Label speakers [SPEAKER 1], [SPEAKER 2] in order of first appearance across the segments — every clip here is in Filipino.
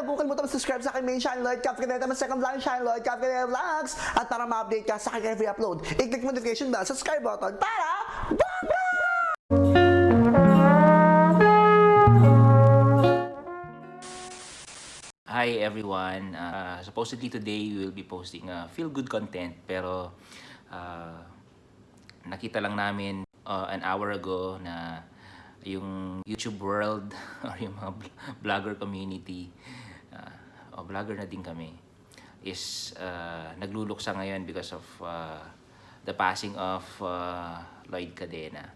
[SPEAKER 1] huwag kalimutan mag-subscribe sa aking main channel, Lloyd Cafe Cadena, my second vlog channel, Lloyd Cafe Cadena Vlogs. At para ma-update ka sa aking every upload, i-click mo notification bell, subscribe button para bakla!
[SPEAKER 2] Hi everyone. Supposedly today we will be posting feel-good content, pero nakita lang namin an hour ago na yung YouTube world or yung mga vlogger community, o vlogger na din kami, is nagluluksa ngayon because of the passing of Lloyd Cadena.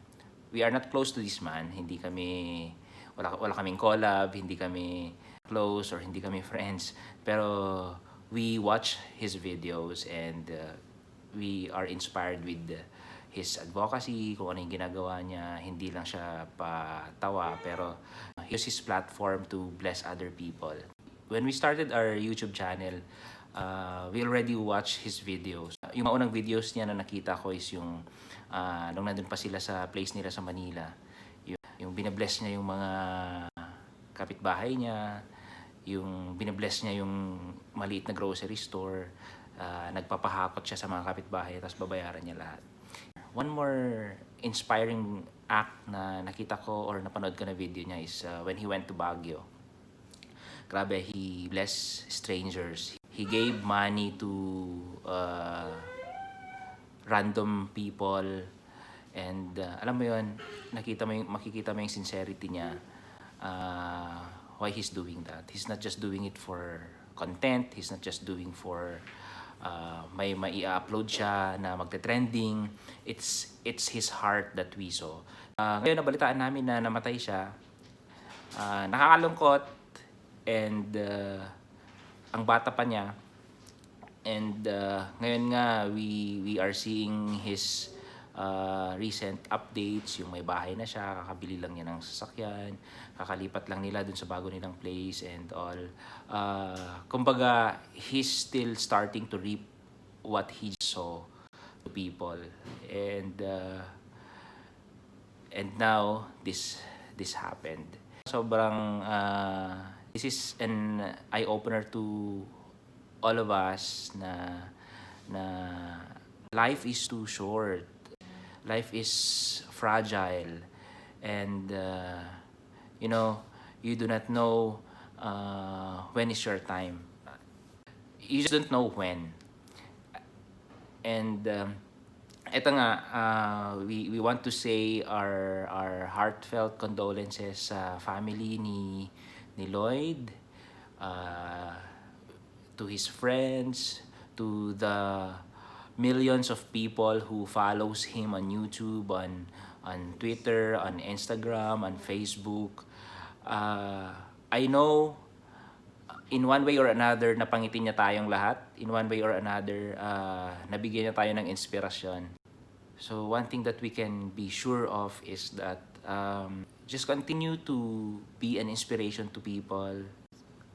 [SPEAKER 2] We are not close to this man. Hindi kami, wala kaming collab, hindi kami close or hindi kami friends, pero we watch his videos and we are inspired with his advocacy, kung ano yung ginagawa niya. Hindi lang siya patawa, pero he used his platform to bless other people. When we started our YouTube channel, we already watched his videos. Yung unang videos niya na nakita ko is yung nung nandun pa sila sa place nila sa Manila. Yung binabless niya yung mga kapitbahay niya, yung binabless niya yung maliit na grocery store, nagpapahakot siya sa mga kapitbahay tapos babayaran niya lahat. One more inspiring act na nakita ko or napanood ko na video niya is when he went to Baguio. Grabe, he blessed strangers. He gave money to random people, and alam mo yun, makikita mo yung sincerity niya, why he's doing that. He's not just doing it for content, he's not just doing for may i-upload siya na magte-trending. It's his heart that we saw. Ngayon nabalitaan namin na namatay siya. Nakakalungkot, and ang bata pa niya. And ngayon nga we are seeing his recent updates. Yung may bahay na siya, kakabili lang niya ng sasakyan, kakalipat lang nila dun sa bago nilang place and all. Kumbaga, he's still starting to reap what he saw to people. And now this happened. Sobrang this is an eye-opener to all of us na life is too short. Life is fragile, and you do not know when is your time. You just don't know when. And eto nga, we want to say our heartfelt condolences sa family ni Lloyd, to his friends, to the millions of people who follows him on YouTube, on Twitter, on Instagram, on Facebook. I know in one way or another napangiti niya tayong lahat. In one way or another, nabigyan niya tayo ng inspirasyon. So one thing that we can be sure of is that just continue to be an inspiration to people.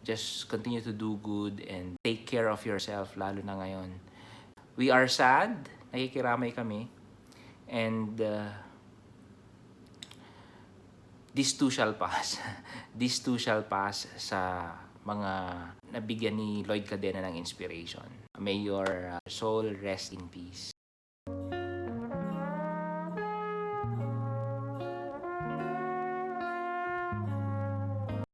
[SPEAKER 2] Just continue to do good and take care of yourself, lalo na ngayon. We are sad, nakikiramay kami, and this too shall pass. This too shall pass sa mga nabigyan ni Lloyd Cadena ng inspiration. May your soul rest in peace.